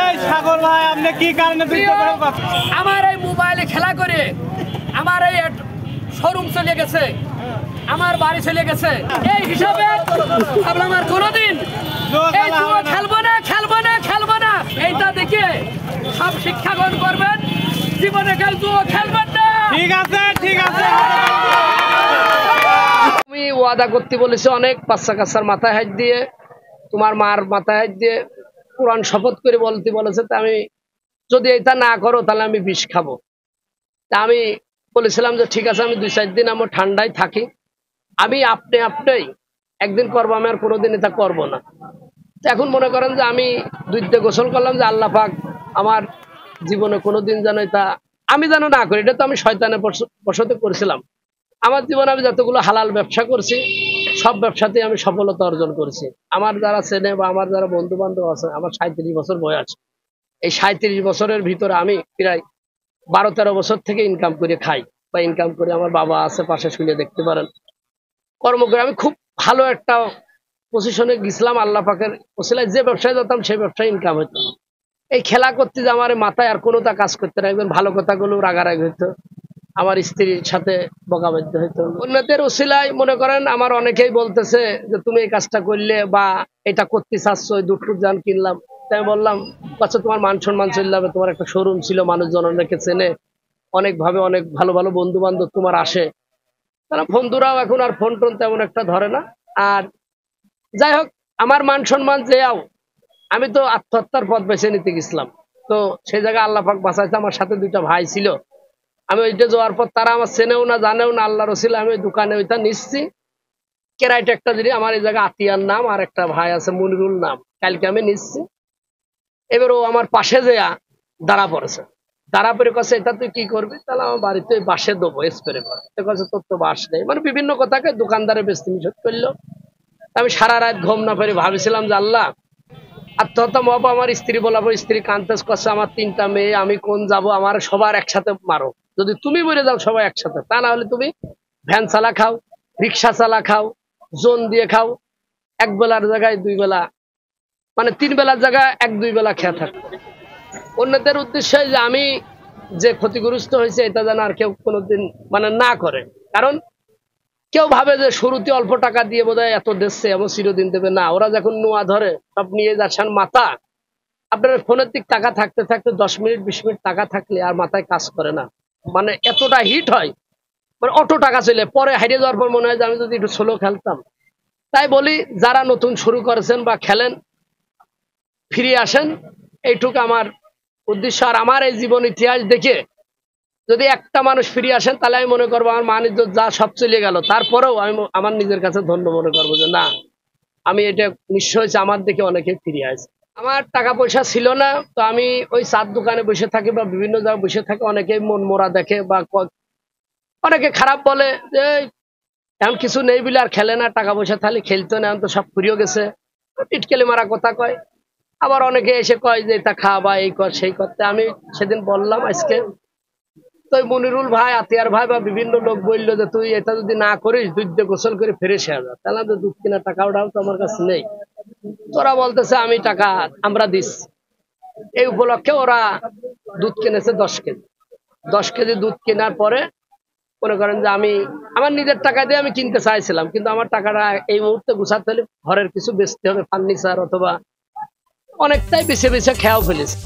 এই সাগর ভাই আপনি কি কারণে আমার এই মোবাইলে খেলা করে আমার এই শোরুম চলে গেছে, আমার বাড়ি চলে গেছে। এই হিসাবে ভাবলাম আর কোনোদিন এই জুয়া খেলবো না এইটা দেখে সব শিক্ষা গ্রহণ করবেন, জীবনে কেউ জুয়া খেলবেন না। ঠিক আছে আমি ওয়াদা করতে বলেছি অনেক, বাচ্চা কাচ্চার মাথায় হাত দিয়ে, তোমার মার মাথায় হাত দিয়ে কোরআন শপথ করে বলতে বলেছে। তা আমি যদি এটা না করো তাহলে আমি বিষ খাবো। তা আমি বলেছিলাম যে ঠিক আছে, আমি 2-4 দিন আমার ঠান্ডায় থাকি, আমি আপনি একদিন করবো, আমি আর কোনোদিন এটা করবো না। এখন মনে করেন যে আমি 2 দিয়ে গোসল করলাম যে আল্লাহ পাক আমার জীবনে কোনোদিন যেন এটা আমি যেন না করি। এটা তো আমি শয়তানের বশতে করেছিলাম। আমার জীবনে আমি যতগুলো হালাল ব্যবসা করছি সব ব্যবসাতে আমি সফলতা অর্জন করেছি। আমার যারা চেনে বা আমার যারা বন্ধু বান্ধব আছে, আমার 37 বছর বয়স। এই 37 বছরের ভিতরে আমি প্রায় 12-13 বছর থেকে ইনকাম করে খাই বা ইনকাম করে, আমার বাবা আছে পাশে শুনে দেখতে পারেন, কর্ম করে আমি খুব ভালো একটা পজিশনে গেছিলাম। আল্লাহ পাকের ওসিলায় যে ব্যবসায় যেতাম সেই ব্যবসায় ইনকাম হতো। এই খেলা করতে যে আমার মাথায় আর কোনোটা কাজ করতে না, একদম ভালো কথাগুলো রাগারাগি হইতো, আমার স্ত্রীর সাথে বকাবাধ্য হইতো। অন্যদের ওসিলায় মনে করেন আমার অনেকেই বলতেছে যে তুমি এই কাজটা করলে বা এটা করতে চাচ্ছ, ওই দুটো যান কিনলাম। তাই বললাম আচ্ছা, তোমার মান সম্মান চলে যাবে, তোমার একটা শোরুম ছিল, মানুষজন অনেকে চেনে, অনেকভাবে অনেক ভালো ভালো বন্ধু বান্ধব তোমার আসে। তারা বন্ধুরাও এখন আর ফোন টোন তেমন একটা ধরে না। আর যাই হোক, আমার মান সম্মান যেও, আমি তো আত্মহত্যার পথ বেছে নিতে গেছিলাম। তো সেই জায়গায় আল্লাহ পাক বাঁচাইছে, আমার সাথে 2টা ভাই ছিল। আমি ওইটা যাওয়ার পর তারা আমার চেনেও না জানেও না, আল্লাহ রসিল আমি ওই দোকানে ওইটা নিচ্ছি কেরাইট একটা জিনিস। আমার এই জায়গায় আতিয়ার নাম আর একটা ভাই আছে মনিরুল নাম, কালকে আমি নিচ্ছি। এবার ও আমার পাশে যেয়া দাঁড়া পড়েছে, দাঁড়া পড়ে কাছে এটা তুই কি করবি? তাহলে আমার বাড়িতে বাসে দেবো স্প্রে করে। কাছে তোর তো বাস নেই, মানে বিভিন্ন কথাকে দোকানদারে বেশি নিষেধ করলো। আমি সারা রাত ঘুম না পেরে ভাবছিলাম যে আল্লাহ, আত্মহত্যা মহব আমার স্ত্রী বলাবো, স্ত্রী কান্তেস করছে, আমার 3টা মেয়ে, আমি কোন যাব? আমার সবার একসাথে মারো, যদি তুমি মরে যাও সবাই একসাথে, তা না হলে তুমি ভ্যান চালা খাও, রিক্সা চালা খাও, জোন দিয়ে খাও, 1 বেলার জায়গায় 2 বেলা, মানে 3 বেলার জায়গায় 1-2 বেলা খেয়ে থাকো। অন্যদের উদ্দেশ্যে যে আমি যে ক্ষতিগ্রস্ত হয়েছে এটা যেন আর কেউ কোনোদিন মানে না করে। কারণ কেউ ভাবে যে শুরুতে অল্প টাকা দিয়ে বোধহয় এত দিচ্ছে, এমন চিরদিন দেবে না। ওরা যখন নোয়া ধরে সব নিয়ে যাচ্ছেন মাথা। আপনার ফোনের দিক টাকা থাকতে থাকতে 10 মিনিট 20 মিনিট টাকা থাকলে আর মাথায় কাজ করে না, মানে এতটা হিট হয়, মানে অটো টাকা চলে পরে হারিয়ে যাওয়ার পর মনে হয় যে আমি যদি একটু স্লো খেলতাম। তাই বলি, যারা নতুন শুরু করেছেন বা খেলেন, ফিরে আসেন, এইটুকু আমার উদ্দেশ্য। আর আমার এই জীবন ইতিহাস দেখে যদি একটা মানুষ ফিরে আসেন তাহলে আমি মনে করবো আমার মান ইজ্জত যা সব চলে গেল, তারপরেও আমি আমার নিজের কাছে ধন্য মনে করবো যে না, আমি এটা নিশ্চয় আমার দেখে অনেকে ফিরে আসে। আমার টাকা পয়সা ছিল না, তো আমি ওই চার দোকানে বসে থাকি বা বিভিন্ন জায়গায় বসে থাকি, অনেকে মন মরা দেখে বা অনেকে খারাপ বলে যে এখন কিছু নেই বলে আর খেলে না, টাকা পয়সা তাহলে খেলতো না, এখন তো সব ফুরিয়ে গেছে, টিটকেলে মারা কথা কয়। আবার অনেকে এসে কয় যে এটা খা বা এই কর সেই করতে। আমি সেদিন বললাম আজকে তো মনিরুল ভাই, আতিয়ার ভাই বা বিভিন্ন লোক বললো যে তুই এটা যদি না করিস, দুধ দিয়ে গোসল করে ফ্রেশ হয়ে যা, তাহলে তো দুধ কেনার টাকা ওটাও তো আমার কাছে নেই। তোরা বলতেছে আমি টাকা আমরা দিস, এই উপলক্ষে ওরা দুধ কিনেছে 10 কেজি। 10 কেজি দুধ কেনার পরে মনে করেন যে আমি আমার নিজের টাকা দিয়ে আমি কিনতে চাইছিলাম, কিন্তু আমার টাকাটা এই মুহূর্তে গুছাতে হলে ঘরের কিছু বেচতে হবে, ফার্নিচার অথবা অনেকটাই বেছে বেছে খেয়াও ফেলেছে।